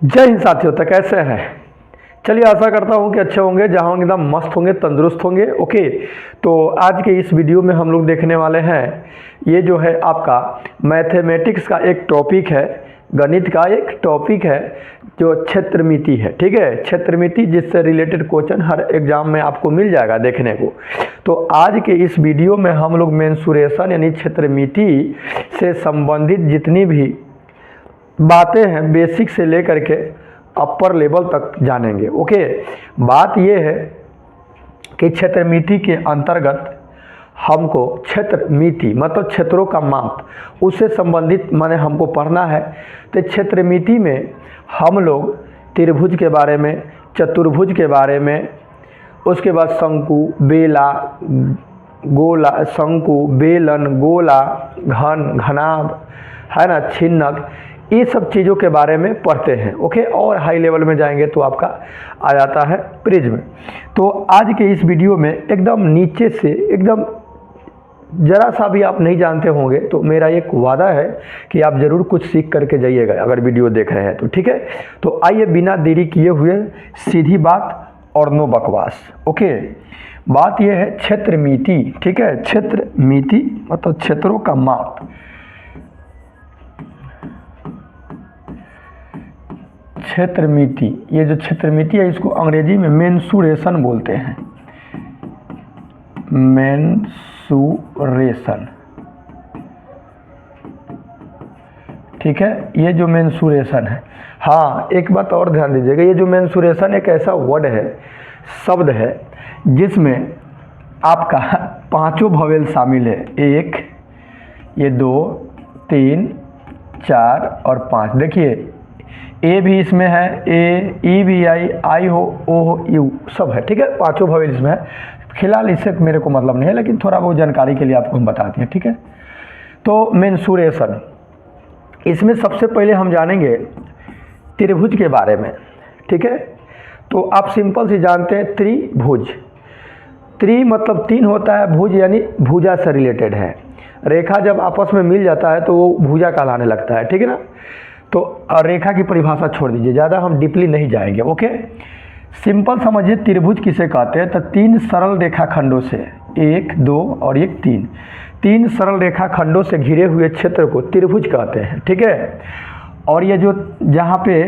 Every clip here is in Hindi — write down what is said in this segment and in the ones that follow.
जय हिंद साथियों। तो कैसे हैं? चलिए, आशा करता हूँ कि अच्छे होंगे, जहाँ होंगे एकदम मस्त होंगे, तंदुरुस्त होंगे। ओके, तो आज के इस वीडियो में हम लोग देखने वाले हैं, ये जो है आपका मैथमेटिक्स का एक टॉपिक है, गणित का एक टॉपिक है जो क्षेत्रमिति है। ठीक है, क्षेत्रमिति जिससे रिलेटेड क्वेश्चन हर एग्जाम में आपको मिल जाएगा देखने को। तो आज के इस वीडियो में हम लोग मेंसुरेशन यानी क्षेत्रमिति से संबंधित जितनी भी बातें हैं बेसिक से लेकर के अपर लेवल तक जानेंगे। ओके, बात यह है कि क्षेत्रमिति के अंतर्गत हमको क्षेत्रमिति मतलब क्षेत्रों का माप, उससे संबंधित माने हमको पढ़ना है। तो क्षेत्रमिति में हम लोग त्रिभुज के बारे में, चतुर्भुज के बारे में, उसके बाद शंकु, बेला, गोला, शंकु, बेलन, गोला, घन, घनाभ है ना, छिन्नक, ये सब चीज़ों के बारे में पढ़ते हैं। ओके, और हाई लेवल में जाएंगे तो आपका आ जाता है प्रिज्म। तो आज के इस वीडियो में एकदम नीचे से एकदम ज़रा सा भी आप नहीं जानते होंगे तो मेरा एक वादा है कि आप ज़रूर कुछ सीख करके जाइएगा अगर वीडियो देख रहे हैं तो। ठीक है, तो आइए बिना देरी किए हुए सीधी बात और नो बकवास। ओके, बात यह है क्षेत्रमिति। ठीक है, क्षेत्रमिति मतलब क्षेत्रों का माप। क्षेत्रमिति, ये जो क्षेत्रमिति है इसको अंग्रेजी में मेंसुरेशन बोलते हैं। मेंसुरेशन, ठीक है, ये जो मेंसुरेशन है। हाँ, एक बात और ध्यान दीजिएगा, ये जो मेंसुरेशन एक ऐसा वर्ड है, शब्द है, जिसमें आपका पांचों भवेल शामिल है। एक, ये 2, 3, 4 और 5। देखिए ए भी इसमें है, ए, ई भी आई हो, ओ हो, यू सब है। ठीक है, पांचों भवेल इसमें है। फिलहाल इससे मेरे को मतलब नहीं है, लेकिन थोड़ा बहुत जानकारी के लिए आपको हम बताते हैं। ठीक है, तो मेंसुरेशन, इसमें सबसे पहले हम जानेंगे त्रिभुज के बारे में। ठीक है, तो आप सिंपल से जानते हैं त्रिभुज। त्रि मतलब 3 होता है, भुज यानी भुजा से रिलेटेड है। रेखा जब आपस में मिल जाता है तो वो भुजा कहलाने लगता है। ठीक है ना, तो रेखा की परिभाषा छोड़ दीजिए, ज़्यादा हम डीपली नहीं जाएंगे। ओके, सिंपल समझिए त्रिभुज किसे कहते हैं। तो 3 सरल रेखा खंडों से, 1, 2 और 1, 3 सरल रेखा खंडों से घिरे हुए क्षेत्र को त्रिभुज कहते हैं। ठीक है, और ये जो जहाँ पे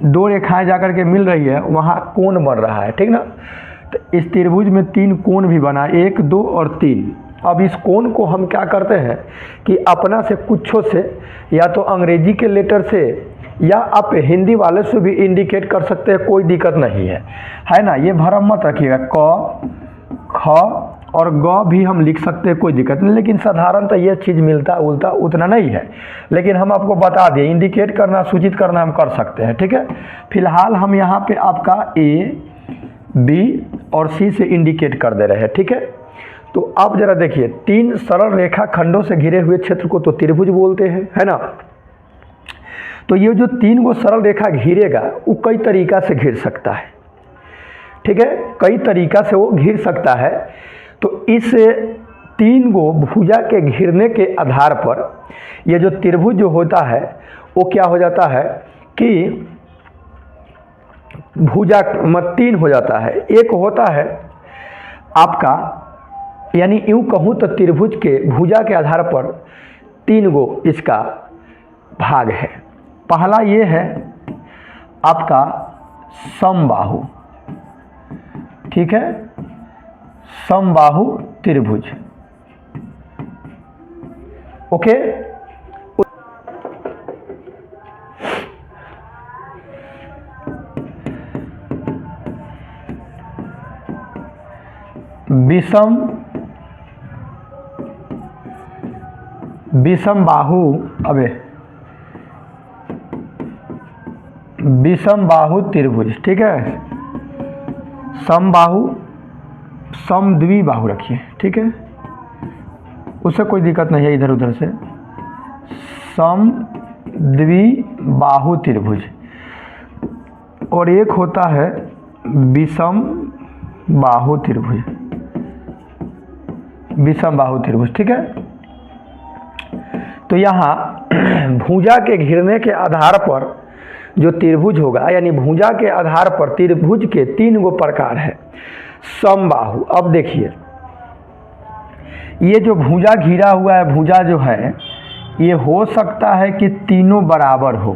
2 रेखाएं जाकर के मिल रही है वहाँ कोण बन रहा है। ठीक ना, तो इस त्रिभुज में 3 कोण भी बना, 1, 2 और 3। अब इस कोण को हम क्या करते हैं कि अपना से कुछों से, या तो अंग्रेजी के लेटर से या आप हिंदी वाले से भी इंडिकेट कर सकते हैं, कोई दिक्कत नहीं है ना। ये भरम मत रखिएगा, क, ख और ग भी हम लिख सकते हैं, कोई दिक्कत नहीं। लेकिन साधारणतः ये चीज़ मिलता उलता उतना नहीं है, लेकिन हम आपको बता दें, इंडिकेट करना, सूचित करना हम कर सकते हैं। ठीक है, फिलहाल हम यहाँ पे आपका ए, बी और सी से इंडिकेट कर दे रहे हैं। ठीक है, तो आप जरा देखिए, 3 सरल रेखा खंडों से घिरे हुए क्षेत्र को तो त्रिभुज बोलते हैं, है ना। तो ये जो 3 गो सरल रेखा घिरेगा वो कई तरीका से घिर सकता है। ठीक है, कई तरीका से वो घिर सकता है। तो इस 3 गो भुजा के घिरने के आधार पर ये जो त्रिभुज जो होता है वो क्या हो जाता है कि भुजा मत 3 हो जाता है। एक होता है आपका, यानी यूँ कहूँ तो त्रिभुज के भुजा के आधार पर 3 गो इसका भाग है। पहला ये है आपका समबाहु। ठीक है, समबाहु त्रिभुज। ओके, विषम बाहु, अबे विषम बाहु त्रिभुज। ठीक है, समबाहु, समद्विबाहु रखिए। ठीक है, उससे कोई दिक्कत नहीं है इधर उधर से। समद्विबाहु त्रिभुज, और एक होता है विषम बाहु त्रिभुज। विषम बाहु त्रिभुज। ठीक है, तो यहाँ भुजा के घिरने के आधार पर जो त्रिभुज होगा, यानी भुजा के आधार पर त्रिभुज के 3 गो प्रकार है। समबाहु, अब देखिए ये जो भुजा घिरा हुआ है, भुजा जो है ये हो सकता है कि तीनों बराबर हो,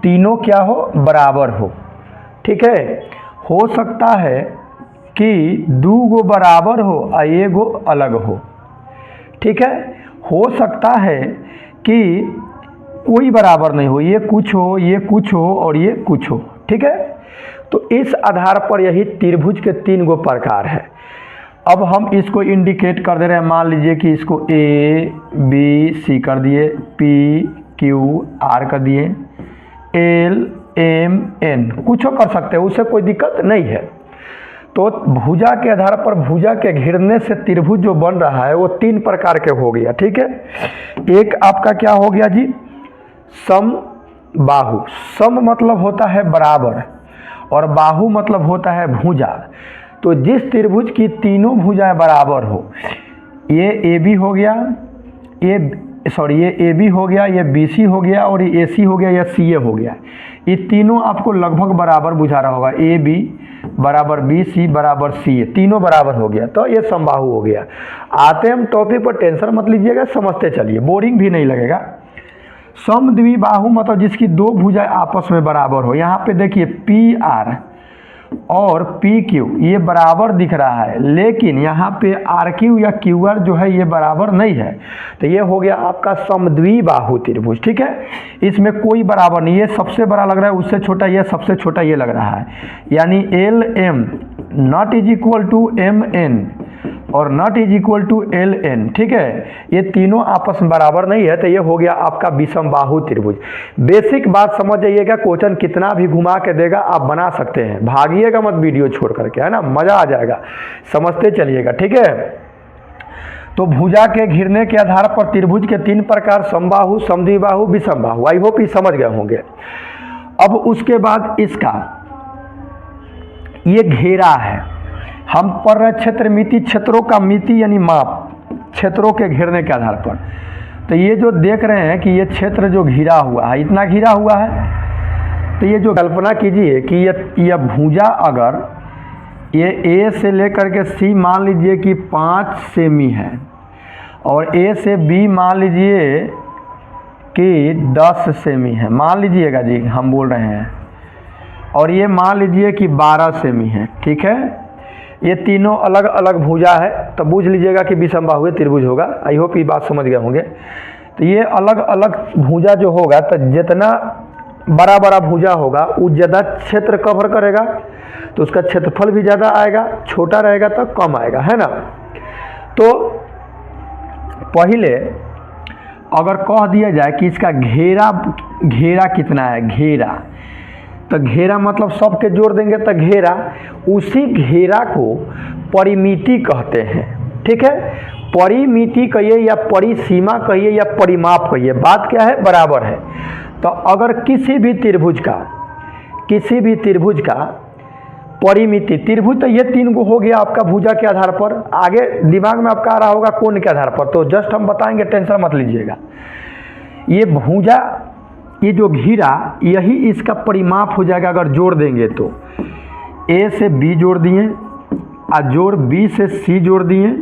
तीनों क्या हो, बराबर हो, ठीक है। हो सकता है कि 2 गो बराबर हो और 1 गो अलग हो, ठीक है। हो सकता है कि कोई बराबर नहीं हो, ये कुछ हो, ये कुछ हो और ये कुछ हो, ठीक है। तो इस आधार पर यही त्रिभुज के 3 गो प्रकार है। अब हम इसको इंडिकेट कर दे रहे हैं, मान लीजिए कि इसको A B C कर दिए, P Q R कर दिए, L M N कुछ कर सकते हैं, उससे कोई दिक्कत नहीं है। तो भुजा के आधार पर भुजा के घिरने से त्रिभुज जो बन रहा है वो 3 प्रकार के हो गया, ठीक है। एक आपका क्या हो गया जी, समबाहु। सम मतलब होता है बराबर और बाहु मतलब होता है भुजा। तो जिस त्रिभुज की तीनों भुजाएं बराबर हो, ये AB हो गया, ये AB हो गया, ये BC हो गया और ये AC हो गया, या CA हो गया, ये तीनों आपको लगभग बराबर बुझा रहा होगा। AB बराबर BC बराबर CA, तीनों बराबर हो गया, तो ये समबाहु हो गया। आते हम टॉपिक पर, टेंशन मत लीजिएगा, समझते चलिए, बोरिंग भी नहीं लगेगा। समद्विबाहु मतलब जिसकी 2 भुजाएं आपस में बराबर हो। यहाँ पे देखिए PR और PQ ये बराबर दिख रहा है, लेकिन यहाँ पे RQ या QR जो है ये बराबर नहीं है। तो ये हो गया आपका समद्विबाहु त्रिभुज, ठीक है। इसमें कोई बराबर नहीं, ये सबसे बड़ा लग रहा है, उससे छोटा ये, सबसे छोटा ये लग रहा है, यानी LM not is equal to MN और not is equal to LN, ठीक है। ये तीनों आपस में बराबर नहीं है, तो ये हो गया आपका विषमबाहु त्रिभुज। बेसिक बात समझ जाइएगा, क्वेश्चन कितना भी घुमा के देगा आप बना सकते हैं, भागिएगा मत वीडियो छोड़ करके, है ना, मजा आ जाएगा, समझते चलिएगा, ठीक है। तो भुजा के घिरने के आधार पर त्रिभुज के 3 प्रकार, समबाहु, समद्विबाहु, विषमबाहु। आई होप ये समझ गए होंगे। अब उसके बाद इसका ये घेरा है, हम पढ़ रहे क्षेत्र मिति, क्षेत्रों का मिति यानी माप, क्षेत्रों के घेरने के आधार पर। तो ये जो देख रहे हैं कि ये क्षेत्र जो घिरा हुआ है, इतना घिरा हुआ है, तो ये जो कल्पना कीजिए कि ये भुजा अगर ये A से लेकर के C मान लीजिए कि 5 सेमी है और A से B मान लीजिए कि 10 सेमी है, मान लीजिएगा जी, हम बोल रहे हैं, और ये मान लीजिए कि 12 सेमी है, ठीक है। ये तीनों अलग अलग भुजा है, तो बूझ लीजिएगा कि विषमबाहु त्रिभुज होगा। आई होप ये बात समझ गए होंगे। तो ये अलग अलग भुजा जो होगा, तो जितना बड़ा बड़ा भुजा होगा वो ज़्यादा क्षेत्र कवर करेगा, तो उसका क्षेत्रफल भी ज़्यादा आएगा, छोटा रहेगा तो कम आएगा, है ना। तो पहले अगर कह दिया जाए कि इसका घेरा कितना है, घेरा, तो घेरा मतलब सबके जोड़ देंगे तो घेरा, उसी घेरा को परिमिति कहते हैं, ठीक है। परिमिति कहिए या परिसीमा कहिए या परिमाप कहिए, बात क्या है, बराबर है। तो अगर किसी भी त्रिभुज का परिमिति, त्रिभुज तो ये 3 गो हो गया आपका भुजा के आधार पर, आगे दिमाग में आपका आ रहा होगा कोण के आधार पर, तो जस्ट हम बताएंगे, टेंशन मत लीजिएगा। ये भुजा, ये जो घिरा, यही इसका परिमाप हो जाएगा अगर जोड़ देंगे तो। A से B जोड़ दिए, जोड़ B से C जोड़ दिए,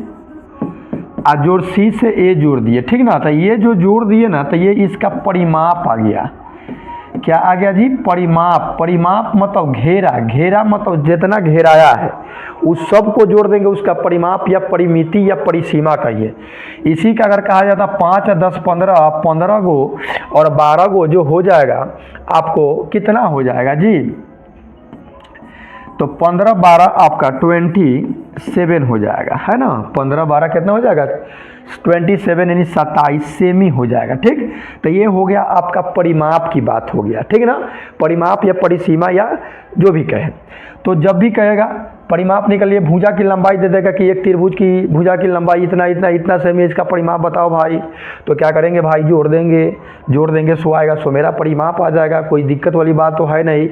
जोड़ C से A जोड़ दिए, ठीक ना। तो ये जो जोड़ दिए ना, तो ये इसका परिमाप आ गया। क्या आ गया जी, परिमाप। परिमाप मतलब घेरा मतलब जितना घेराया है उस सब को जोड़ देंगे, उसका परिमाप या परिमिति या परिसीमा कहिए। इसी का अगर कहा जाता 5, 10, 15 गो और 12 गो जो हो जाएगा, आपको कितना हो जाएगा जी, तो 15, 12 आपका 27 हो जाएगा, है ना। 15, 12 कितना हो जाएगा, 27 यानी 27 सेमी हो जाएगा, ठीक। तो ये हो गया आपका परिमाप की बात हो गया, ठीक ना। परिमाप या परिसीमा या जो भी कहे, तो जब भी कहेगा परिमाप निकलिए, भुजा की लंबाई दे देगा कि एक त्रिभुज की भुजा की लंबाई इतना सेमी, इसका परिमाप बताओ भाई। तो क्या करेंगे भाई, जोड़ देंगे, 100 आएगा, 100 मेरा परिमाप आ जाएगा, कोई दिक्कत वाली बात तो है नहीं,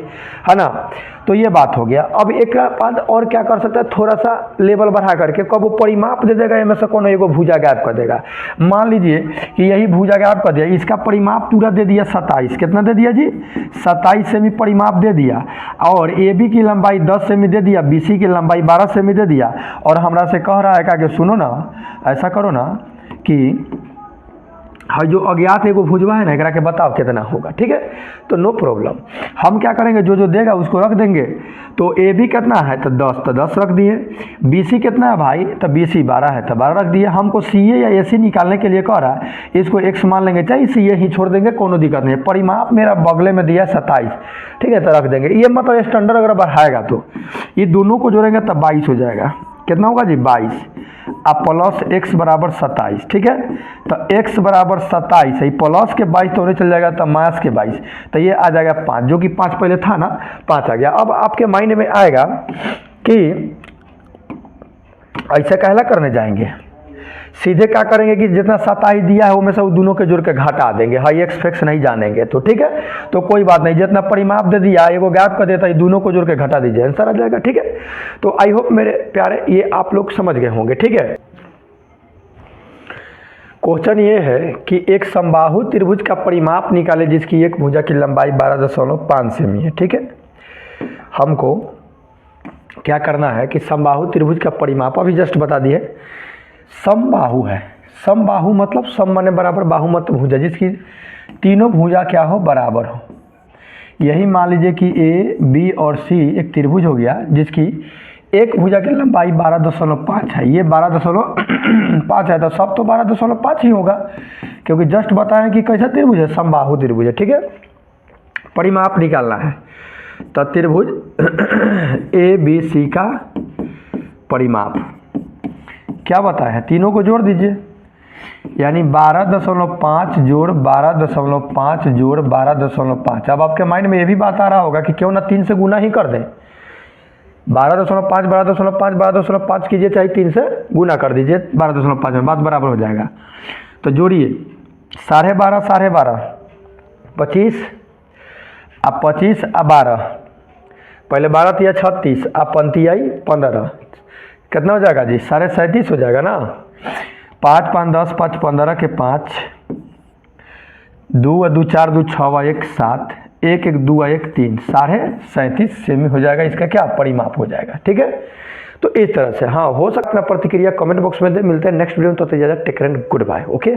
है ना। तो ये बात हो गया। अब एक बात और क्या कर सकता है, थोड़ा सा लेवल बढ़ा करके कब वो परिमाप दे देगा, इनमें से कौन एगो भुजा गायब कर देगा। मान लीजिए कि यही भुजा गायब कर दिया, इसका परिमाप पूरा दे दिया 27, कितना दे दिया जी 27 सेमी परिमाप दे दिया, और ए बी की लंबाई 10 सेमी दे दिया, बी सी की लंबाई 12 सेमी दे दिया, और हमरा से कह रहा है कि सुनो ना, ऐसा करो ना कि हाँ जो अज्ञात एगो भुजवा है ना, एकरा के बताओ कितना होगा। ठीक है, तो नो प्रॉब्लम, हम क्या करेंगे, जो जो देगा उसको रख देंगे। तो ए बी कितना है तो 10, तो 10 रख दिए। बी सी कितना है भाई, तो बी सी 12 है तो 12 रख दिए। हमको सी ए या ए सी निकालने के लिए कह रहा है, इसको एक्स मान लेंगे, चाहे सी ए ही छोड़ देंगे, कोनो दिक्कत नहीं है। परिमाप मेरा बगले में दिया 27, ठीक है, तो रख देंगे। ये मतलब स्टैंडर्ड अगर बढ़ाएगा तो ये दोनों को जोड़ेंगे तब 22 हो जाएगा। कितना होगा जी 22, अब प्लस x बराबर 27। ठीक है, तो x बराबर 27 है, प्लस के 22 तो चल जाएगा, तो माइनस के 22, तो ये आ जाएगा 5, जो कि 5 पहले था ना, 5 आ गया। अब आपके माइंड में आएगा कि ऐसे कहला करने जाएंगे, सीधे क्या करेंगे कि जितना 27 दिया है वो में से वो दोनों के जोड़ के घटा देंगे, हाई एक्स फैक्स नहीं जानेंगे। तो ठीक है, तो कोई बात नहीं, जितना परिमाप दे दिया एगो गैप कर देता है, दोनों को जोड़ के घटा दीजिए, आंसर आ जाएगा। ठीक है, तो आई होप मेरे प्यारे ये आप लोग समझ गए होंगे। ठीक है, क्वेश्चन ये है कि एक समबाहु त्रिभुज का परिमाप निकाले जिसकी एक भुजा की लंबाई 12.5 सेमी है। ठीक है, हमको क्या करना है कि समबाहु त्रिभुज का परिमाप अभी जस्ट बता दिए, समबाहु है। समबाहु मतलब सम माने बराबर, बाहु मतलब भुजा, जिसकी तीनों भुजा क्या हो, बराबर हो। यही मान लीजिए कि ए बी और सी एक त्रिभुज हो गया जिसकी एक भुजा की लंबाई 12.5 है, ये 12.5 है, तो सब तो 12.5 ही होगा, क्योंकि जस्ट बताएं कि कैसा त्रिभुज है, समबाहु त्रिभुज है। ठीक है, परिमाप निकालना है, तो त्रिभुज ए बी सी का परिमाप क्या बताया है, तीनों को जोड़ दीजिए, यानी 12.5 जोड़ 12.5 जोड़ 12.5। अब आपके माइंड में ये भी बात आ रहा होगा कि क्यों ना 3 से गुना ही कर दें, 12.5 12.5 12.5 कीजिए, चाहे 3 से गुना कर दीजिए 12.5 में, बात बराबर हो जाएगा। तो जोड़िए 12.5 12.5 25, अब 25 अब 12, पहले 12 तिया 36, अब 35 15, कितना हो जाएगा जी 37.5 हो जाएगा ना। 5 5 10 5 15 के 5, 2 2 4 2 6 1 7, 1 1 2 1 3, 37.5 सेमी हो जाएगा, इसका क्या परिमाप हो जाएगा। ठीक है, तो इस तरह से हाँ हो सकता है। प्रतिक्रिया कमेंट बॉक्स में दे, मिलते हैं नेक्स्ट वीडियो में, तो take care and good bye. Okay.